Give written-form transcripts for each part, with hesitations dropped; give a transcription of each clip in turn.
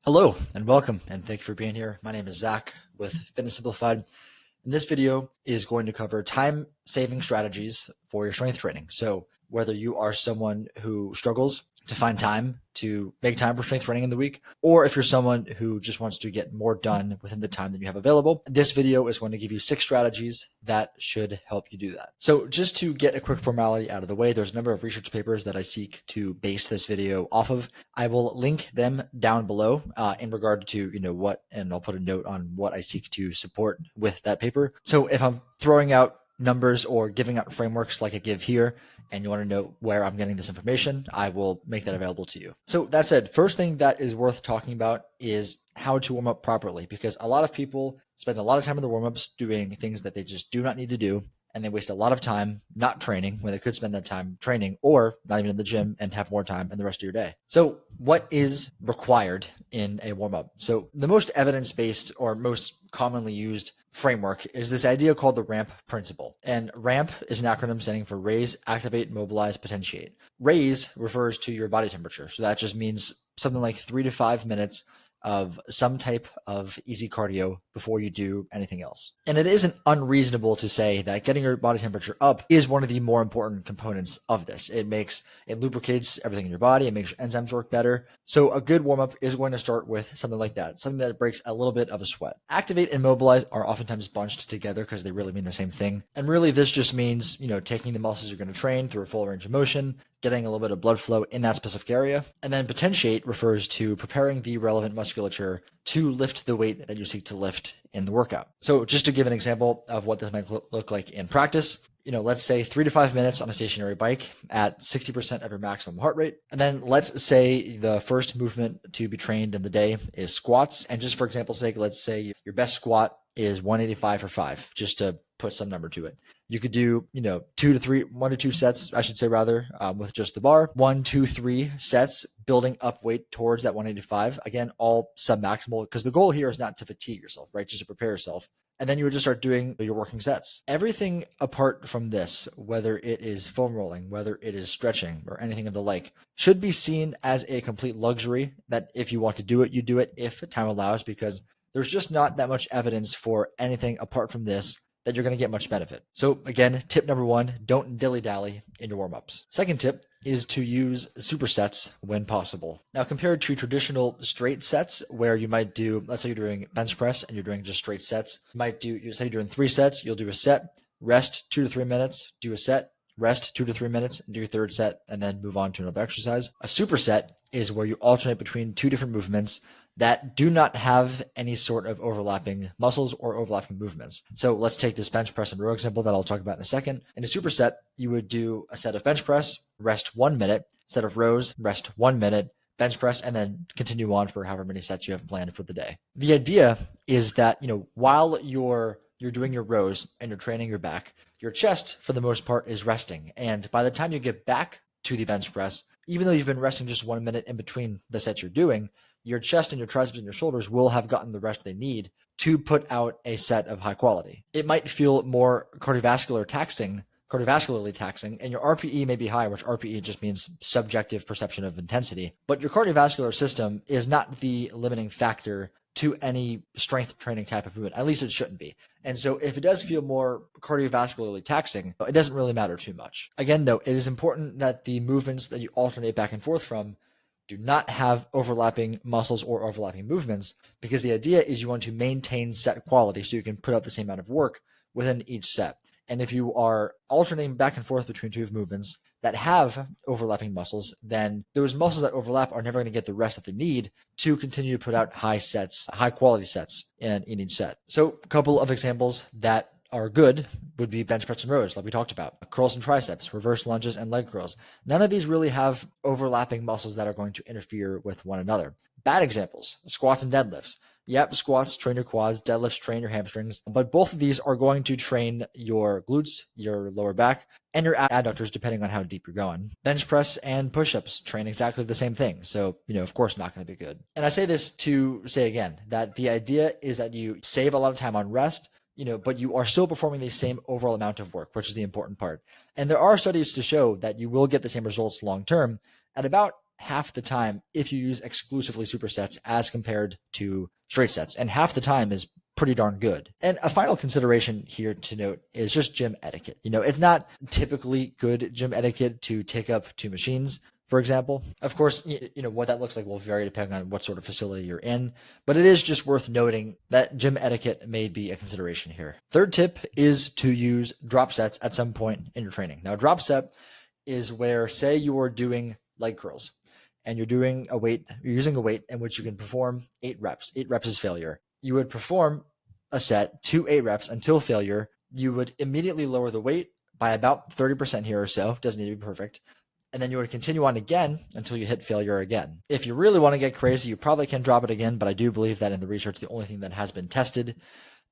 Hello and welcome, and thank you for being here. My name is Zach with Fitness Simplified. And this video is going to cover time-saving strategies for your strength training. So whether you are someone who struggles to find time to make time for strength training in the week, or if you're someone who just wants to get more done within the time that you have available, this video is going to give you 6 strategies that should help you do that. So just to get a quick formality out of the way, there's a number of research papers that I seek to base this video off of. I will link them down below in regard to what, and I'll put a note on what I seek to support with that paper. So if I'm throwing out numbers or giving out frameworks like I give here, and you want to know where I'm getting this information, I will make that available to you. So that said, first thing that is worth talking about is how to warm up properly, because a lot of people spend a lot of time in the warm-ups doing things that they just do not need to do, and they waste a lot of time not training when they could spend that time training or not even in the gym and have more time in the rest of your day. So what is required in a warm-up? So the most evidence-based or most commonly used framework is this idea called the RAMP principle. And RAMP is an acronym standing for raise, activate, mobilize, potentiate. Raise refers to your body temperature. So that just means something like 3 to 5 minutes of some type of easy cardio before you do anything else. And it isn't unreasonable to say that getting your body temperature up is one of the more important components of this. It lubricates everything in your body. It makes your enzymes work better. So a good warm-up is going to start with something like that, something that breaks a little bit of a sweat. Activate and mobilize are oftentimes bunched together because they really mean the same thing. And really this just means, taking the muscles you're going to train through a full range of motion, getting a little bit of blood flow in that specific area. And then potentiate refers to preparing the relevant musculature to lift the weight that you seek to lift in the workout. So just to give an example of what this might look like in practice, let's say 3 to 5 minutes on a stationary bike at 60% of your maximum heart rate. And then let's say the first movement to be trained in the day is squats. And just for example's sake, let's say your best squat is 185 for 5, just to put some number to it. You could do, 1 to 2 sets, I should say rather, with just the bar. 1, 2, 3 sets, building up weight towards that 185. Again, all sub-maximal, because the goal here is not to fatigue yourself, right? Just to prepare yourself. And then you would just start doing your working sets. Everything apart from this, whether it is foam rolling, whether it is stretching, or anything of the like, should be seen as a complete luxury that if you want to do it, you do it if time allows, because there's just not that much evidence for anything apart from this that you're going to get much benefit. So again, tip number 1, don't dilly-dally in your warm-ups. Second tip is to use supersets when possible. Now, compared to traditional straight sets where you might do, let's say you're doing bench press and you're doing just straight sets, you say you're doing 3 sets, you'll do a set, rest 2 to 3 minutes, do a set, rest 2 to 3 minutes, do your third set, and then move on to another exercise. A superset is where you alternate between 2 different movements that do not have any sort of overlapping muscles or overlapping movements. So let's take this bench press and row example that I'll talk about in a second. In a superset, you would do a set of bench press, rest 1 minute, set of rows, rest 1 minute, bench press, and then continue on for however many sets you have planned for the day. The idea is that, while you're doing your rows and you're training your back, your chest, for the most part, is resting. And by the time you get back to the bench press, even though you've been resting just 1 minute in between the sets you're doing, your chest and your triceps and your shoulders will have gotten the rest they need to put out a set of high quality. It might feel more cardiovascularly taxing, and your RPE may be high, which RPE just means subjective perception of intensity. But your cardiovascular system is not the limiting factor to any strength training type of movement. At least it shouldn't be. And so if it does feel more cardiovascularly taxing, it doesn't really matter too much. Again, though, it is important that the movements that you alternate back and forth from do not have overlapping muscles or overlapping movements, because the idea is you want to maintain set quality so you can put out the same amount of work within each set. And if you are alternating back and forth between 2 movements that have overlapping muscles, then those muscles that overlap are never going to get the rest that they need to continue to put out high quality sets in each set. So a couple of examples that are good would be bench press and rows, like we talked about, curls and triceps, reverse lunges, and leg curls. None of these really have overlapping muscles that are going to interfere with one another. Bad examples, squats and deadlifts. Yep, squats train your quads, deadlifts train your hamstrings, but both of these are going to train your glutes, your lower back, and your adductors depending on how deep you're going. Bench press and push-ups train exactly the same thing, so, of course not going to be good. And I say this to say again that the idea is that you save a lot of time on rest, but you are still performing the same overall amount of work, which is the important part. And there are studies to show that you will get the same results long-term at about half the time if you use exclusively supersets as compared to straight sets. And half the time is pretty darn good. And a final consideration here to note is just gym etiquette. It's not typically good gym etiquette to take up two machines, for example. Of course, what that looks like will vary depending on what sort of facility you're in, but it is just worth noting that gym etiquette may be a consideration here. Third tip is to use drop sets at some point in your training. Now, drop set is where, say you are doing leg curls and you're using a weight in which you can perform 8 reps. 8 reps is failure. You would perform a set to 8 reps until failure. You would immediately lower the weight by about 30% here or so. Doesn't need to be perfect. And then you would continue on again until you hit failure again. If you really want to get crazy, you probably can drop it again, but I do believe that in the research, the only thing that has been tested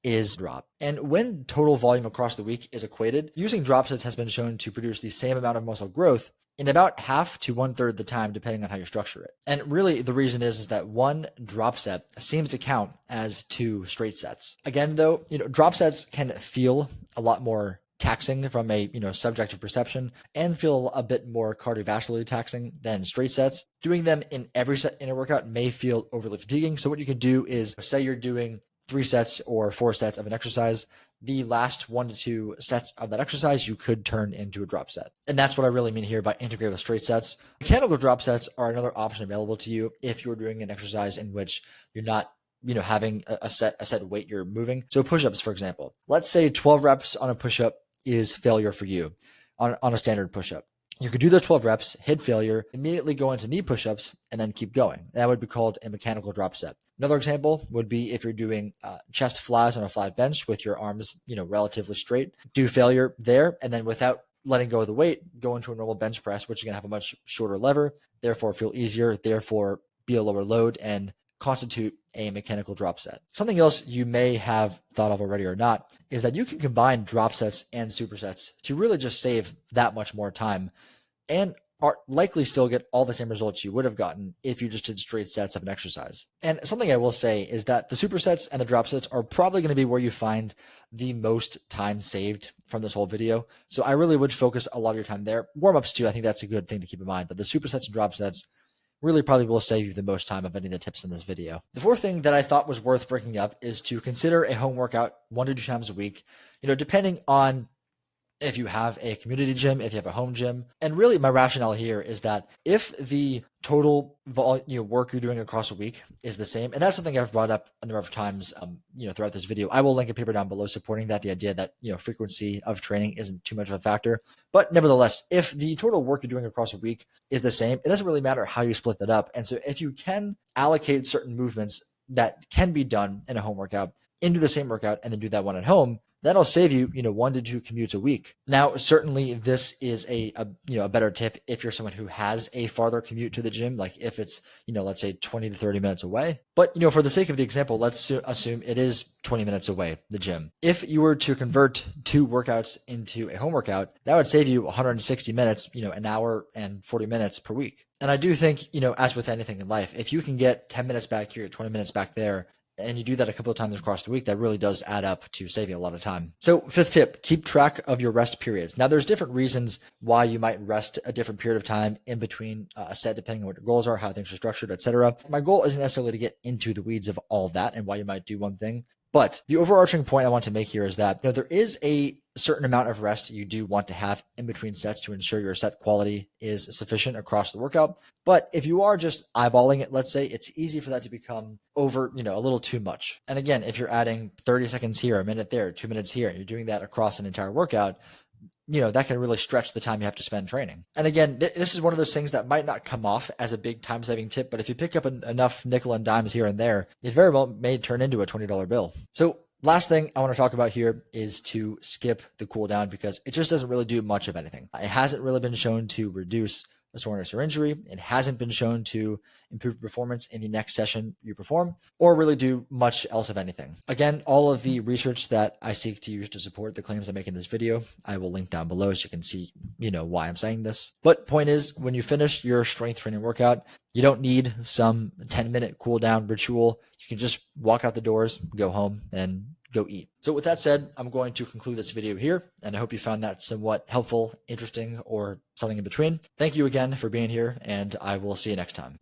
is drop. And when total volume across the week is equated, using drop sets has been shown to produce the same amount of muscle growth in about half to 1/3 the time, depending on how you structure it. And really, the reason is that one drop set seems to count as 2 straight sets. Again, though, drop sets can feel a lot more taxing from a subjective perception and feel a bit more cardiovascularly taxing than straight sets. Doing them in every set in a workout may feel overly fatiguing. So what you can do is, say you're doing 3 sets or 4 sets of an exercise, the last 1 to 2 sets of that exercise you could turn into a drop set. And that's what I really mean here by integrate with straight sets. Mechanical drop sets are another option available to you if you're doing an exercise in which you're not having a set weight you're moving. So push-ups, for example. Let's say 12 reps on a push-up is failure for you on a standard push-up. You could do those 12 reps, hit failure, immediately go into knee push-ups, and then keep going. That would be called a mechanical drop set. Another example would be if you're doing chest flies on a flat bench with your arms, relatively straight. Do failure there, and then without letting go of the weight, go into a normal bench press, which is going to have a much shorter lever, therefore feel easier, therefore be a lower load, and constitute a mechanical drop set. Something else you may have thought of already or not is that you can combine drop sets and supersets to really just save that much more time and are likely still get all the same results you would have gotten if you just did straight sets of an exercise. And something I will say is that the supersets and the drop sets are probably going to be where you find the most time saved from this whole video. So I really would focus a lot of your time there. Warm-ups too, I think that's a good thing to keep in mind, but the supersets and drop sets really probably will save you the most time of any of the tips in this video. The fourth thing that I thought was worth bringing up is to consider a home workout 1 to 2 times a week, depending on if you have a community gym, if you have a home gym. And really my rationale here is that if the total work you're doing across a week is the same, and that's something I've brought up a number of times throughout this video. I will link a paper down below supporting that, the idea that frequency of training isn't too much of a factor. But nevertheless, if the total work you're doing across a week is the same, it doesn't really matter how you split that up. And so if you can allocate certain movements that can be done in a home workout into the same workout and then do that one at home, that'll save you, 1 to 2 commutes a week. Now, certainly this is a better tip if you're someone who has a farther commute to the gym, like if it's, let's say 20 to 30 minutes away. But, for the sake of the example, let's assume it is 20 minutes away, the gym. If you were to convert 2 workouts into a home workout, that would save you 160 minutes, an hour and 40 minutes per week. And I do think, as with anything in life, if you can get 10 minutes back here, 20 minutes back there, and you do that a couple of times across the week, that really does add up to saving a lot of time. So 5th tip, keep track of your rest periods. Now there's different reasons why you might rest a different period of time in between a set, depending on what your goals are, how things are structured, etc. My goal isn't necessarily to get into the weeds of all of that and why you might do one thing. But the overarching point I want to make here is that there is a certain amount of rest you do want to have in between sets to ensure your set quality is sufficient across the workout. But if you are just eyeballing it, let's say, it's easy for that to become over, a little too much. And again, if you're adding 30 seconds here, a minute there, 2 minutes here, and you're doing that across an entire workout, that can really stretch the time you have to spend training. And again, this is one of those things that might not come off as a big time-saving tip, but if you pick up enough nickel and dimes here and there, it very well may turn into a $20 bill. So last thing I want to talk about here is to skip the cool down because it just doesn't really do much of anything. It hasn't really been shown to reduce a soreness or injury. It hasn't been shown to improve performance in the next session you perform or really do much else of anything. Again, all of the research that I seek to use to support the claims I make in this video, I will link down below so you can see, why I'm saying this. But point is, when you finish your strength training workout, you don't need some 10-minute cool down ritual. You can just walk out the doors, go home, and go eat. So with that said, I'm going to conclude this video here, and I hope you found that somewhat helpful, interesting, or something in between. Thank you again for being here, and I will see you next time.